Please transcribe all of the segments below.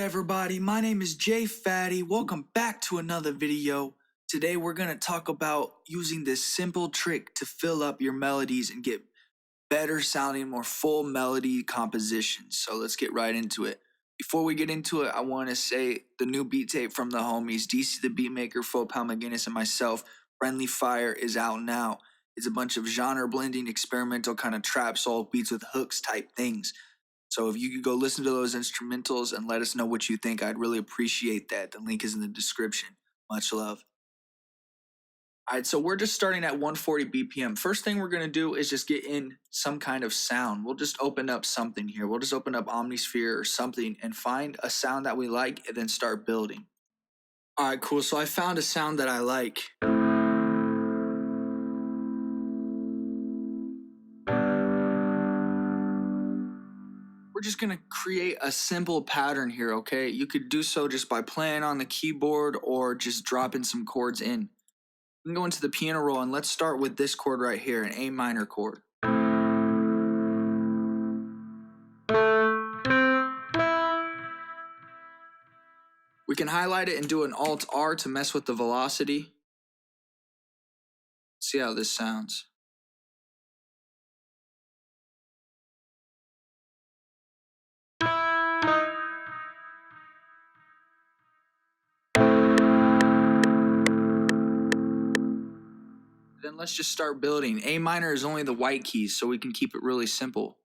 everybody, my name is Jay Fatty. Welcome back to another video. Today we're going to talk about using this simple trick to fill up your melodies and get better sounding, more full melody compositions. So let's get right into it. Before we get into it, I want to say the new beat tape from the homies, DC the Beatmaker, Faux Pound McGinnis, and myself, Friendly Fire, is out now. It's a bunch of genre blending, experimental kind of trap soul beats with hooks type things. So if you could go listen to those instrumentals and let us know what you think, I'd really appreciate that. The link is in the description. Much love. All right, so we're just starting at 140 BPM. First thing we're going to do is just get in some kind of sound. We'll just open up something here. We'll just open up Omnisphere or something and find a sound that we like and then start building. All right, cool. So I found a sound that I like. We're just gonna create a simple pattern here, okay? You could do so just by playing on the keyboard or just dropping some chords in. We can go into the piano roll and let's start with this chord right here, an A minor chord. We can highlight it and do an Alt-R to mess with the velocity. See how this sounds. Then let's just start building. A minor is only the white keys, so we can keep it really simple.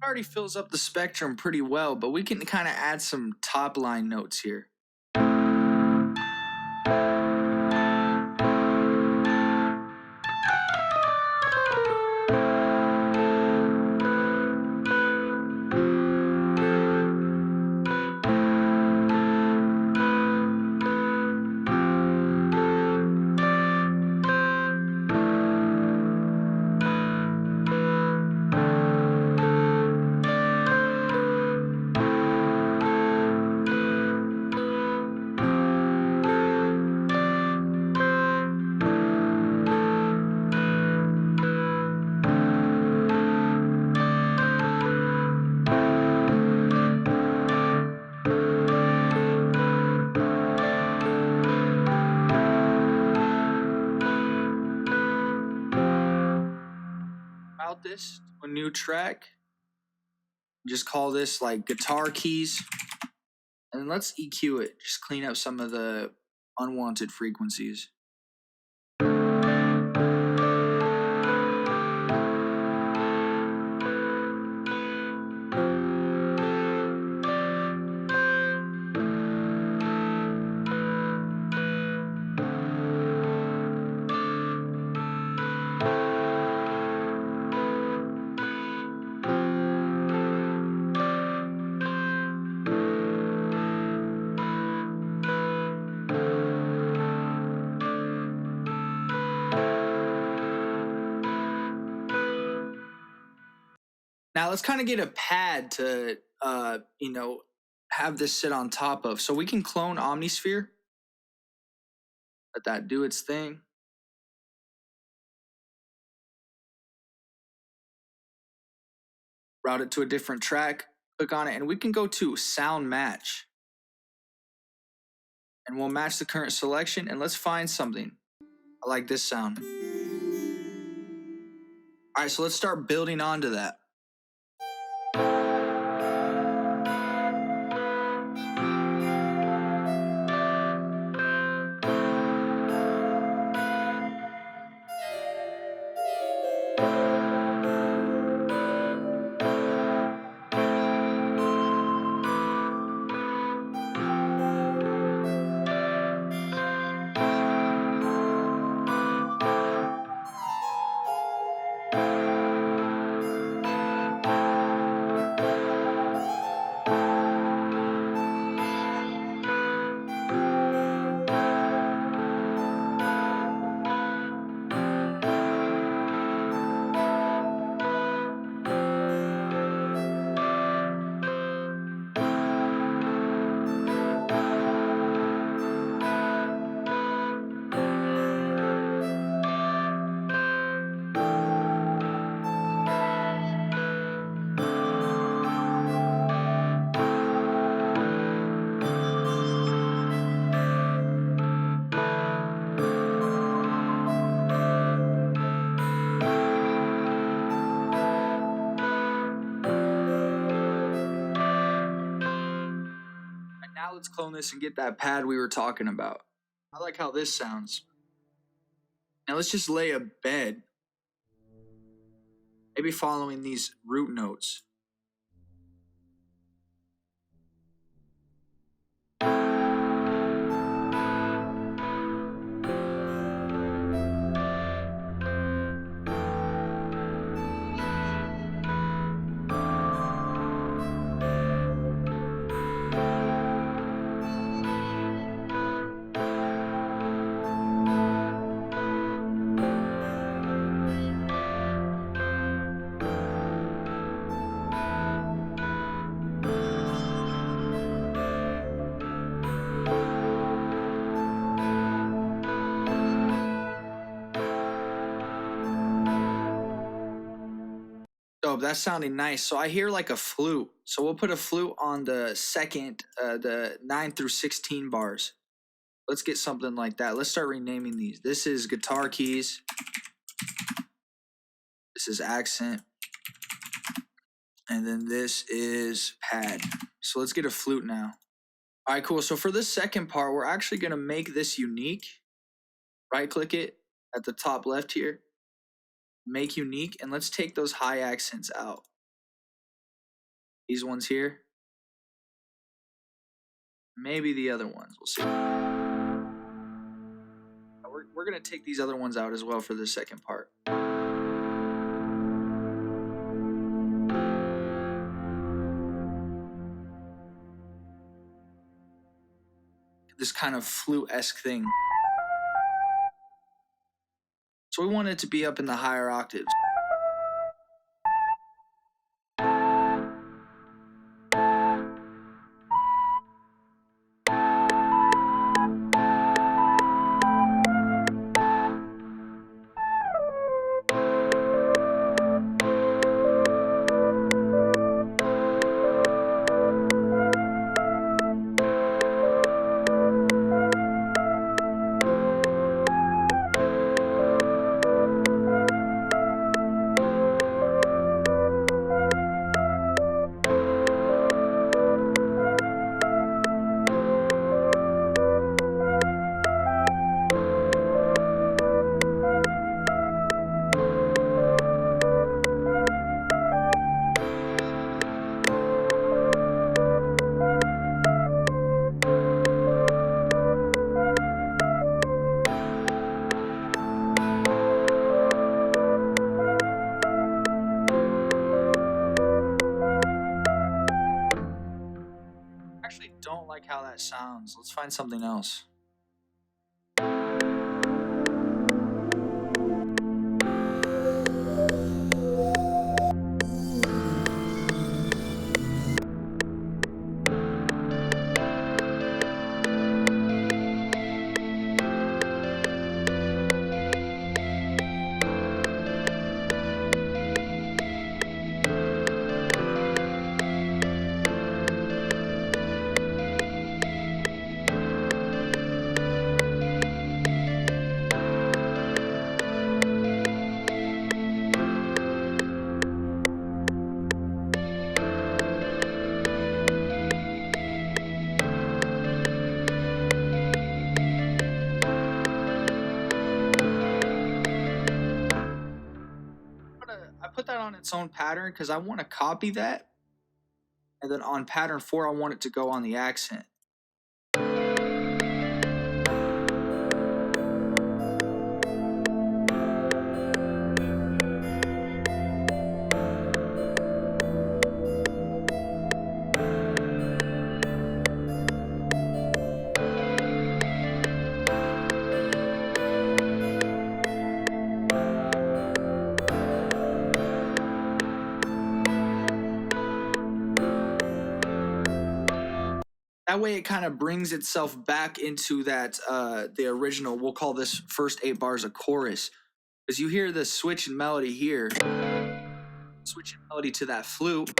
Already fills up the spectrum pretty well, but we can kind of add some top line notes here. This to a new track. Just call this like guitar keys. And let's EQ it. Just clean up some of the unwanted frequencies. Now let's kind of get a pad to, have this sit on top of. So we can clone Omnisphere. Let that do its thing. Route it to a different track. Click on it and we can go to Sound Match. And we'll match the current selection and let's find something. I like this sound. All right, so let's start building onto that. let's clone this and get that pad we were talking about. I like how this sounds. Now let's just lay a bed. Maybe following these root notes. Dope, that's sounding nice. So I hear like a flute. So we'll put a flute on the second, the 9 through 16 bars. Let's get something like that. Let's start renaming these. This is guitar keys. This is accent. And then this is pad. So let's get a flute now. All right, cool. So for this second part, we're actually going to make this unique. Right click it at the top left here. Make unique. And let's take those high accents out. These ones here. Maybe the other ones. We'll see. We're going to take these other ones out as well for the second part. This kind of flute-esque thing. So we want it to be up in the higher octaves. Don't like how that sounds. Let's find something else. I put that on its own pattern because I want to copy that. And then on pattern 4, I want it to go on the accent. That way it kind of brings itself back into that, the original, we'll call this first 8 bars a chorus. Because you hear the switch in melody here, switch in melody to that flute.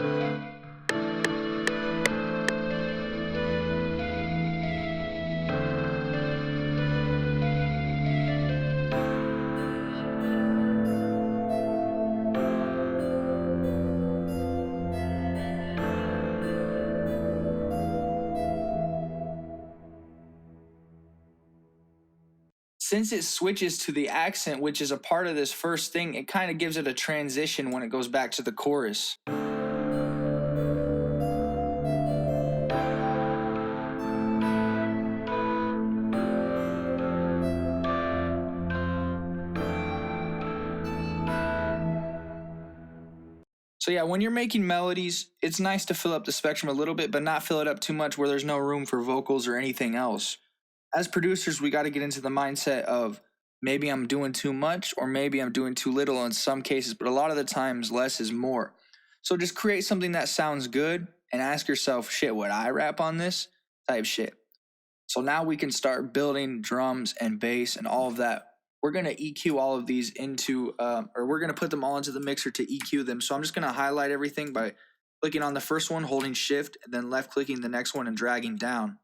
Since it switches to the accent, which is a part of this first thing, it kind of gives it a transition when it goes back to the chorus. So yeah, when you're making melodies, it's nice to fill up the spectrum a little bit, but not fill it up too much where there's no room for vocals or anything else. As producers, we got to get into the mindset of maybe I'm doing too much or maybe I'm doing too little in some cases, but a lot of the times less is more. So just create something that sounds good and ask yourself, shit, would I rap on this? Type shit. So now we can start building drums and bass and all of that. We're going to EQ all of these into, or we're going to put them all into the mixer to EQ them. So I'm just going to highlight everything by clicking on the first one, holding shift, and then left clicking the next one and dragging down.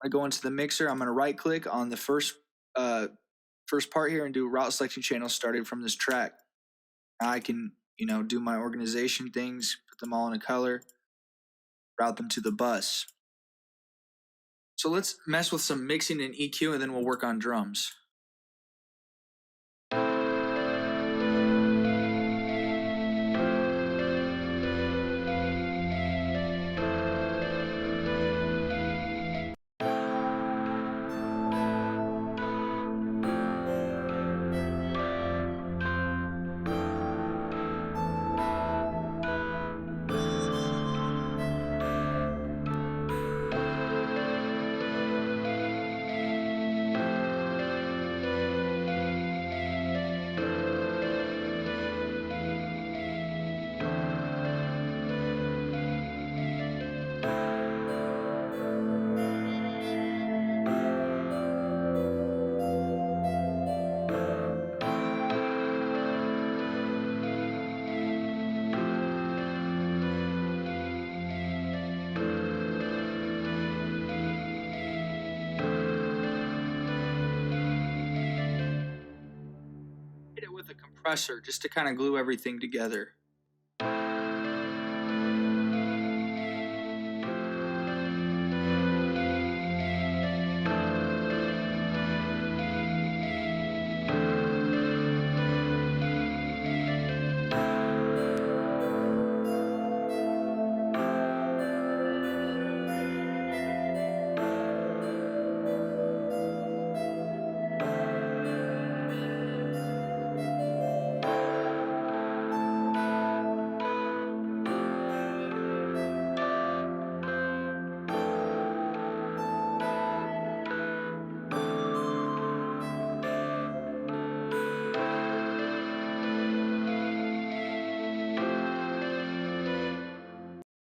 I go into the mixer. I'm going to right click on the first part here and do route selection channels started from this track. Now I can, do my organization things, put them all in a color, route them to the bus. So let's mess with some mixing and EQ and then we'll work on drums. Hit it with a compressor just to kind of glue everything together.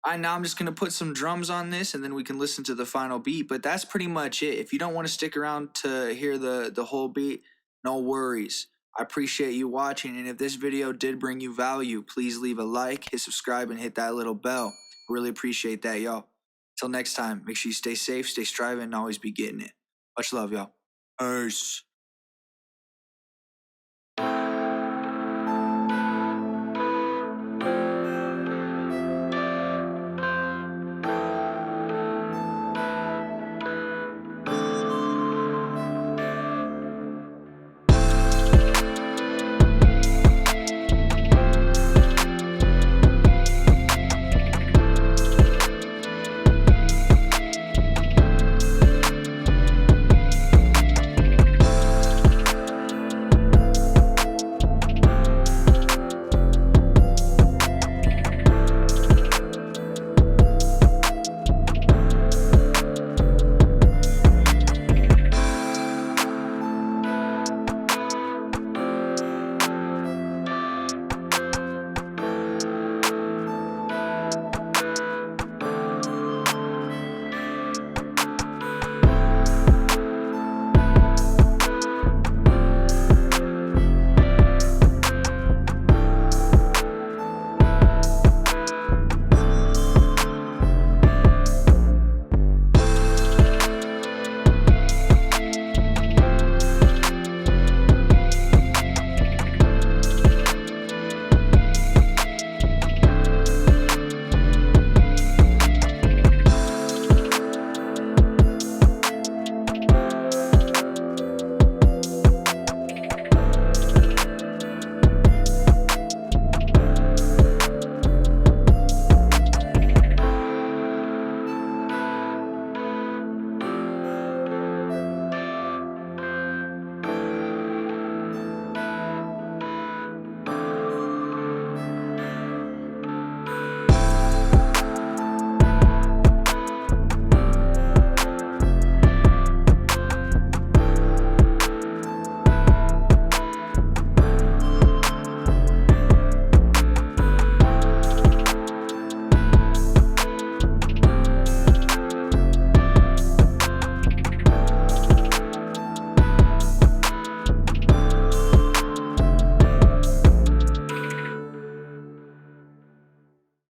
All right, now I'm just going to put some drums on this and then we can listen to the final beat. But that's pretty much it. If you don't want to stick around to hear the whole beat, no worries. I appreciate you watching. And if this video did bring you value, please leave a like, hit subscribe, and hit that little bell. Really appreciate that, y'all. Till next time, make sure you stay safe, stay striving, and always be getting it. Much love, y'all. Peace.